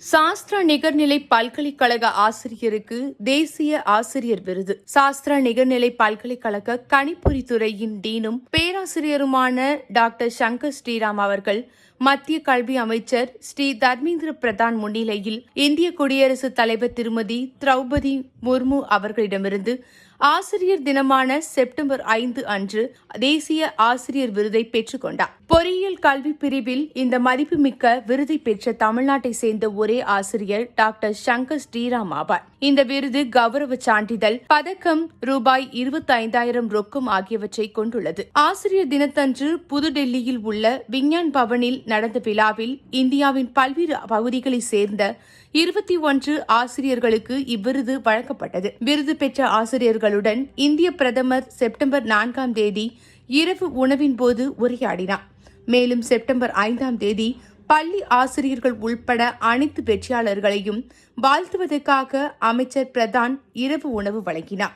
சாஸ்திரா நிகர்நிலை பல்கலைக்கழக ஆசிரியருக்கு தேசிய ஆசிரியர் விருது. சாஸ்திரா நிகர்நிலை பல்கலைக்கழக கணிப்பொறி துறையின் டீனும் பேராசிரியருமான டாக்டர் சங்கர் ஸ்ரீராம் அவர்கள் மத்திய கல்வி அமைச்சர் ஸ்ரீ தர்மேந்திர பிரதான் முன்னிலையில் இந்திய குடியரசுத் தலைவர் திருமதி திரௌபதி முர்மு அவர்களிடமிருந்து ஆசிரியர் தினமான செப்டம்பர் 5 அன்று தேசிய ஆசிரியர் விருதை பெற்றுக் கொண்டார். பொறியியல் கல்வி பிரிவில் இந்த மதிப்புமிக்க விருதை பெற்ற தமிழ்நாட்டை சேர்ந்த ஒரே ஆசிரியர் டாக்டர் சங்கர் ஸ்ரீராம் ஆவார். இந்த விருது கௌரவ சான்றிதழ், பதக்கம், ரூபாய் 25,000 ரொக்கம் ஆகியவற்றை கொண்டுள்ளது. ஆசிரியர் தினத்தன்று புதுடெல்லியில் உள்ள விஞ்ஞான் பவனில் நடந்த விழாவில் இந்தியாவின் பல்வேறு பகுதிகளைச் சேர்ந்த 21 ஆசிரியர்களுக்கு இவ்விருது வழங்கப்பட்டது. விருது பெற்ற ஆசிரியர்களுடன் இந்திய பிரதமர் செப்டம்பர் 4ஆம் தேதி இரவு உணவின் போது உரையாடினார். மேலும் செப்டம்பர் 5ஆம் தேதி பள்ளி ஆசிரியர்கள் உள்பட அனைத்து வெற்றியாளர்களையும் வாழ்த்துவதற்காக அமைச்சர் பிரதான் இரவு உணவு வழங்கினார்.